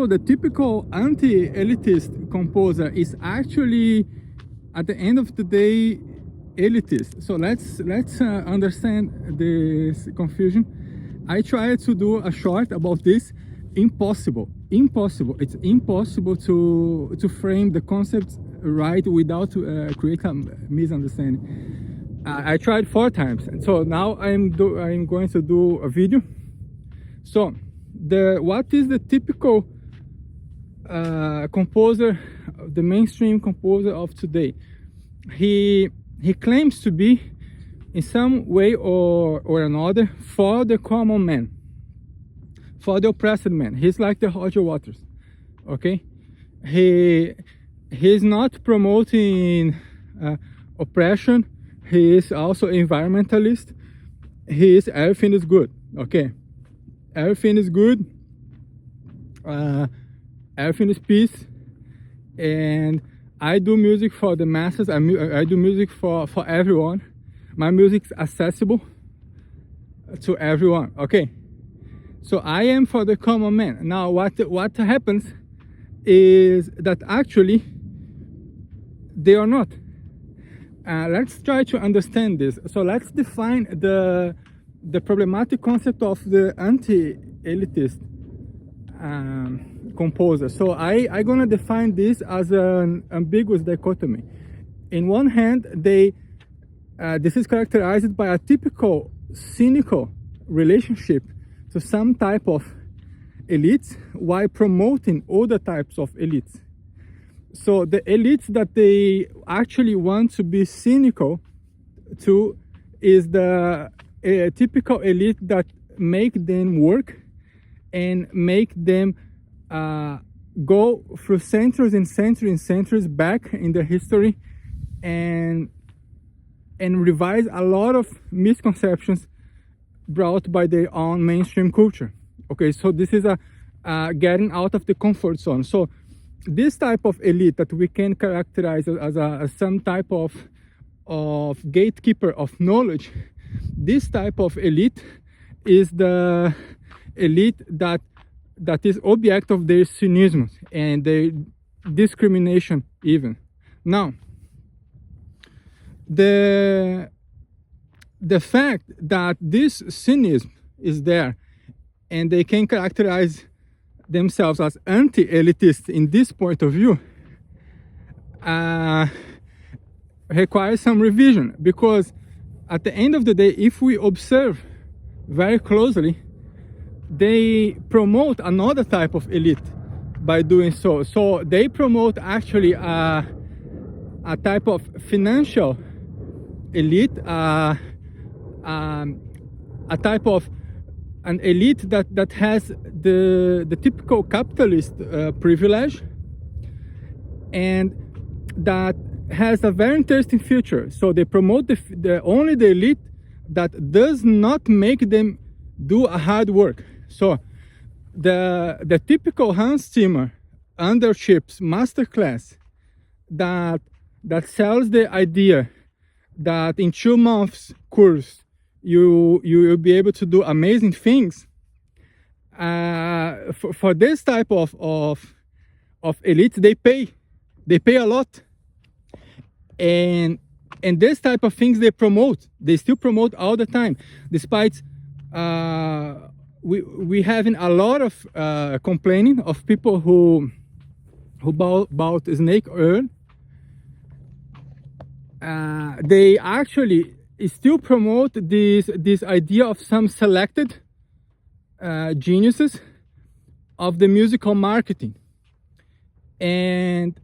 So the typical anti-elitist composer is actually, at the end of the day, elitist. So let's understand this confusion. I tried to do a short about this. Impossible. It's impossible to frame the concept right without create a misunderstanding. I tried 4 times, and so now I'm going to do a video. So what is the typical composer, the mainstream composer of today? He claims to be, in some way or another, for the common man, for the oppressed man. He's like the Roger Waters, okay? He's not promoting oppression. He is also environmentalist. Everything is good, okay? Everything is good. Everything is peace. And I do music for the masses. I do music for everyone. My music's accessible to everyone, okay? So I am for the common man. Now what happens is that actually they are not. Let's try to understand this. So let's define the problematic concept of the anti-elitist composer. So I'm gonna define this as an ambiguous dichotomy. In one hand, this is characterized by a typical cynical relationship to some type of elites while promoting other types of elites. So the elites that they actually want to be cynical to is the typical elite that make them work and make them go through centuries and centuries and centuries back in their history and revise a lot of misconceptions brought by their own mainstream culture. Okay, so this is a getting out of the comfort zone. So this type of elite that we can characterize as some type of gatekeeper of knowledge, this type of elite is the elite that is object of their cynicism and their discrimination even. Now, the fact that this cynicism is there and they can characterize themselves as anti-elitist in this point of view requires some revision, because at the end of the day, if we observe very closely, they promote another type of elite by doing so. So they promote actually a type of financial elite, a type of an elite that has the typical capitalist privilege, and that has a very interesting future. So they promote only the elite that does not make them do a hard work. So the typical Hans Zimmer underships masterclass that sells the idea that in 2 months course you will be able to do amazing things. For this type of elites, they pay a lot, and this type of things they still promote all the time, despite we having a lot of complaining of people who bought snake oil. They actually still promote this idea of some selected geniuses of the musical marketing, and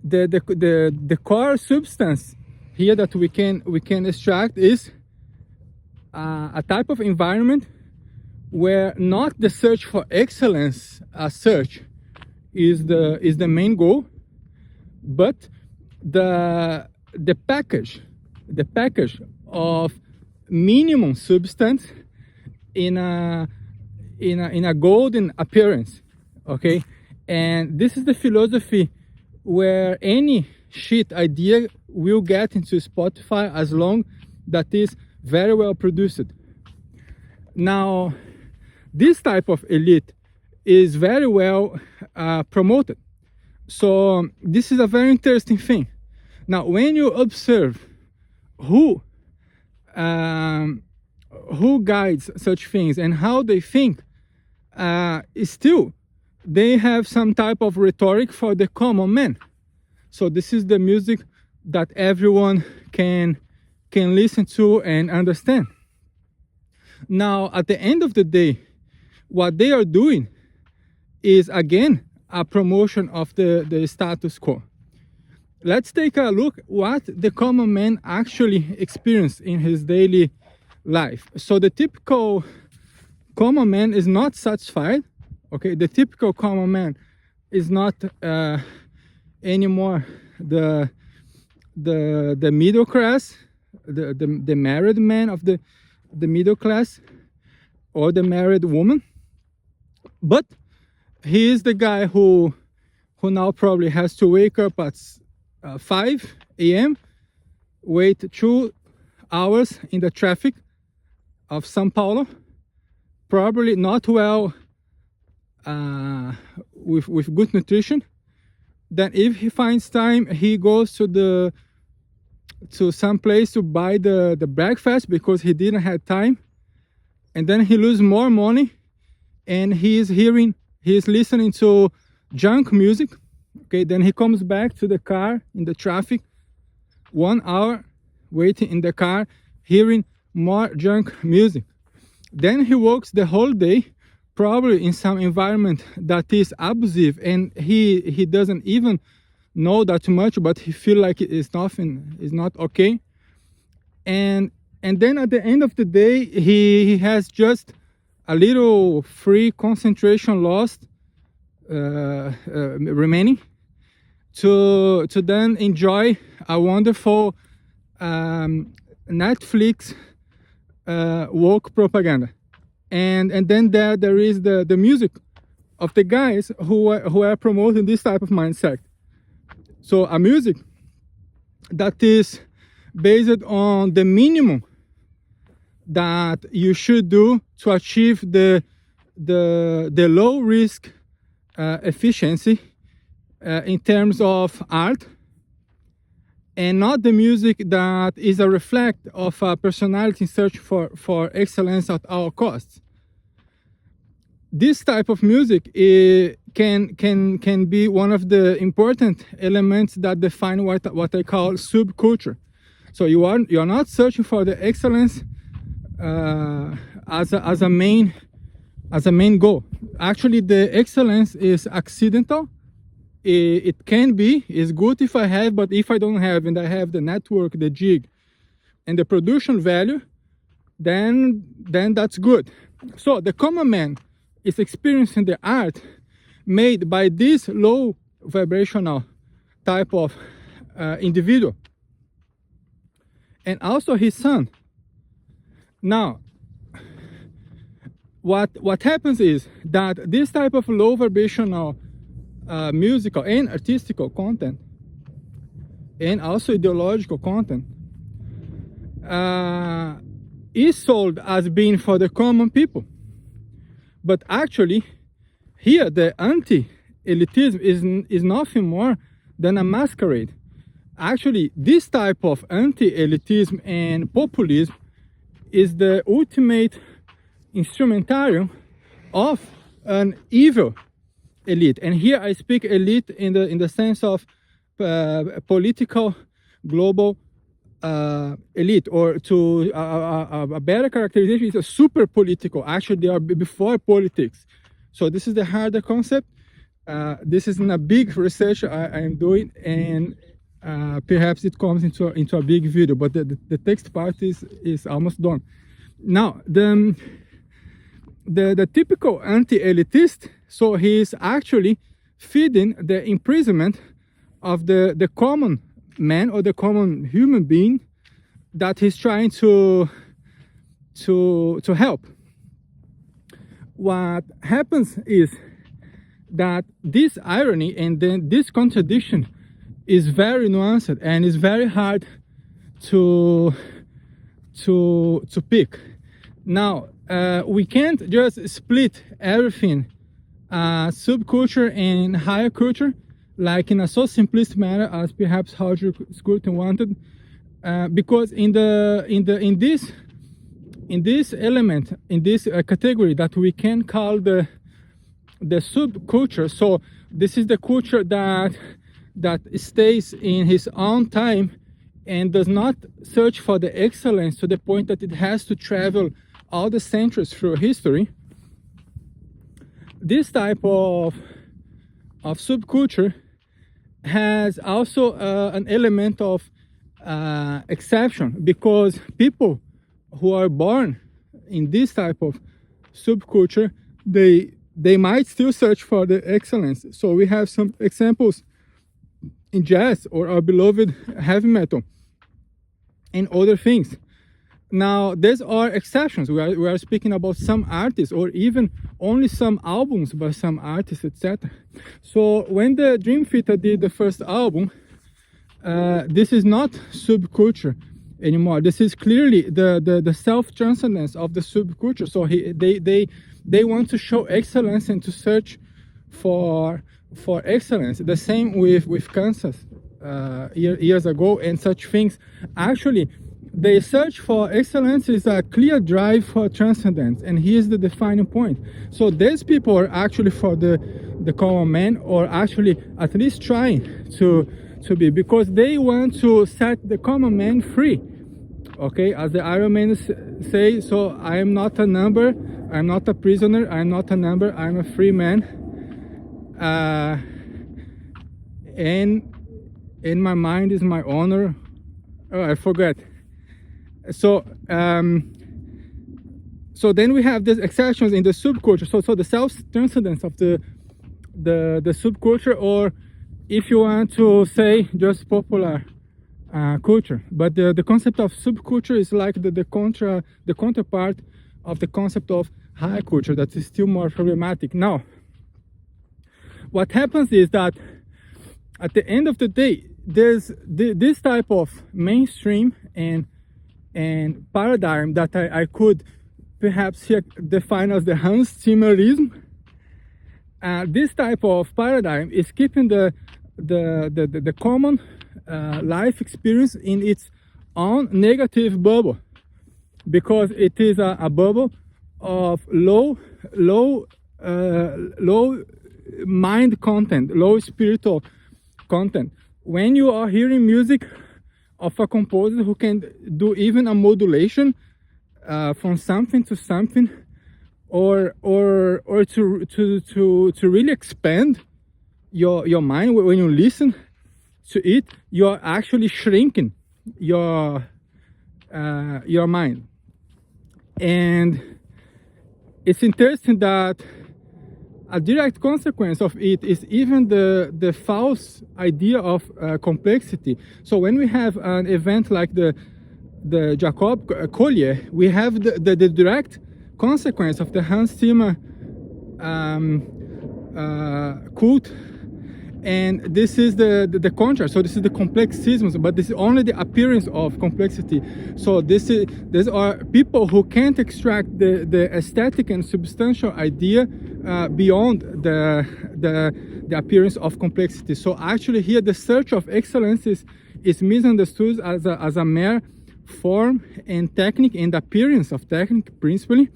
the core substance here that we can extract is a type of environment where not the search for excellence as such is the main goal, but the package of minimum substance in a golden appearance. Okay, and this is the philosophy where any shit idea will get into Spotify as long that is very well produced. Now, this type of elite is very well promoted. So this is a very interesting thing. Now, when you observe who guides such things and how they think, still they have some type of rhetoric for the common man. So this is the music that everyone can listen to and understand. Now, at the end of the day, what they are doing is again a promotion of the status quo. Let's take a look what the common man actually experienced in his daily life. So the typical common man is not satisfied. Okay, the typical common man is not anymore the middle class, the married man of the middle class, or the married woman, but he is the guy who now probably has to wake up at 5 a.m., wait 2 hours in the traffic of São Paulo, probably not well with good nutrition. Then if he finds time, he goes to some place to buy the breakfast because he didn't have time, and then he loses more money, and he's listening to junk music. Okay, then he comes back to the car in the traffic, 1 hour waiting in the car, hearing more junk music. Then he works the whole day, probably in some environment that is abusive, and he doesn't even know that much, but he feel like it's not okay. And then at the end of the day, he has just a little free concentration lost remaining to then enjoy a wonderful Netflix woke propaganda. And then there is the music of the guys who are promoting this type of mindset. So a music that is based on the minimum that you should do to achieve the low risk efficiency in terms of art, and not the music that is a reflect of a personality in search for excellence at all costs. This type of music can be one of the important elements that define what I call subculture. So you are not searching for the excellence as a main goal. Actually, the excellence is accidental. It can be, it's good if I have, but if I don't have, and I have the network, the jig, and the production value, then that's good. So the common man is experiencing the art made by this low vibrational type of individual, and also his son. Now, what happens is that this type of low vibrational musical and artistical content, and also ideological content, is sold as being for the common people. But actually, here the anti-elitism is nothing more than a masquerade. Actually, this type of anti-elitism and populism is the ultimate instrumentarium of an evil elite. And here I speak elite in the sense of political global elite, or to a better characterization is a super political. Actually, they are before politics. So this is the harder concept. This is in a big research I am doing, and perhaps it comes into a big video, but the text part is almost done. Now, the typical anti-elitist, so he is actually feeding the imprisonment of the common man or the common human being that he's trying to help. What happens is that this irony and then this contradiction is very nuanced and is very hard to pick. Now, we can't just split everything subculture and higher culture, like in a so simplistic manner as perhaps Roger Scruton wanted, because in this element, in this category that we can call the subculture. So this is the culture that stays in his own time and does not search for the excellence to the point that it has to travel all the centuries through history. This type of subculture has also an element of exception, because people who are born in this type of subculture, they might still search for the excellence. So we have some examples in jazz or our beloved heavy metal and other things. Now, these are exceptions. We are speaking about some artists, or even only some albums by some artists, etc. So when the Dream Theater did the first album, this is not subculture anymore. This is clearly the self-transcendence of the subculture. So they want to show excellence and to search for excellence. The same with Kansas years ago and such things. Actually, the search for excellence is a clear drive for transcendence, and here's the defining point. So these people are actually for the common man, or actually at least trying to be, because they want to set the common man free. Okay, as the Iron Man say, so I am not a number, I'm not a prisoner, I'm not a number, I'm a free man. And in my mind is my honor. Oh, I forgot. So then we have these exceptions in the subculture. So the self-transcendence of the subculture, or if you want to say just popular culture. But the concept of subculture is like the counterpart of the concept of high culture, that is still more problematic. Now, what happens is that at the end of the day, there's this type of mainstream and paradigm that I could perhaps here define as the HANS-ZIMMERISm. This type of paradigm is keeping the common life experience in its own negative bubble, because it is a bubble of low mind content, low spiritual content. When you are hearing music of a composer who can do even a modulation from something to something, or to really expand your mind, when you listen to it, you are actually shrinking your mind. And it's interesting that a direct consequence of it is even the false idea of complexity. So when we have an event like the Jacob Collier, we have the direct consequence of the Hans Zimmer cult, and this is the contrast. So this is the complexism, but this is only the appearance of complexity. So these are people who can't extract the aesthetic and substantial idea beyond the appearance of complexity. So actually here the search of excellence is misunderstood as a mere form and technique and appearance of technique principally,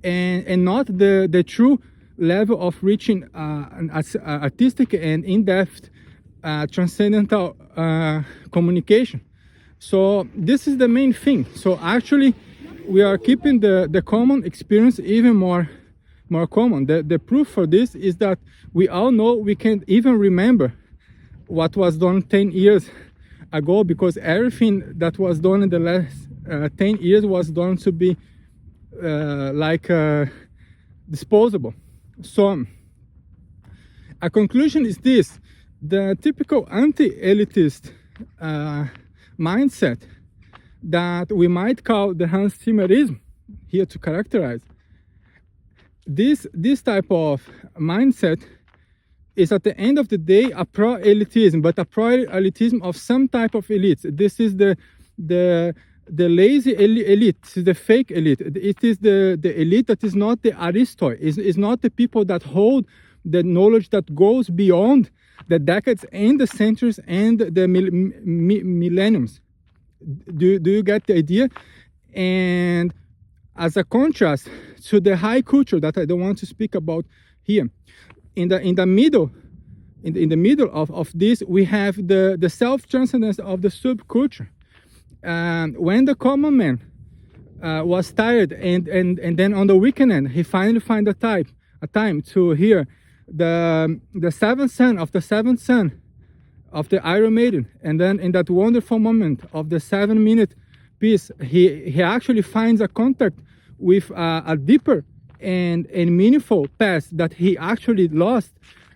and not the true level of reaching an artistic and in-depth transcendental communication. So this is the main thing. So actually we are keeping the common experience even more common. The proof for this is that we all know we can't even remember what was done 10 years ago, because everything that was done in the last 10 years was done to be disposable. So a conclusion is this: the typical anti-elitist mindset that we might call the HANS-ZIMMERISm here to characterize this type of mindset is at the end of the day a pro-elitism, but a pro-elitism of some type of elites. This is the lazy elite, this is the fake elite. It is the elite that is not the aristoi, is not the people that hold the knowledge that goes beyond the decades and the centuries and the millenniums. Do you get the idea? And as a contrast to the high culture that I don't want to speak about here, in the middle of this, we have the self-transcendence of the subculture. When the common man was tired, and then on the weekend he finally find a time to hear the seventh son of the Iron Maiden, and then in that wonderful moment of the 7-minute piece, he actually finds a contact with a deeper and meaningful past that he actually lost.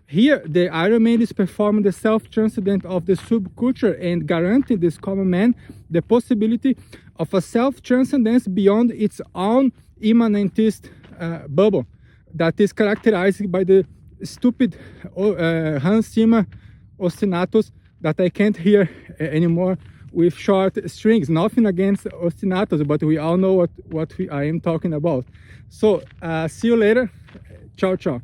Here, the Iron Maiden is performing the self-transcendent of the subculture and guaranteeing this common man the possibility of a self-transcendence beyond its own immanentist bubble that is characterized by the stupid Hans Zimmer ostinatos that I can't hear anymore with short strings. Nothing against ostinatos, but we all know what I am talking about. So see you later. Ciao, ciao.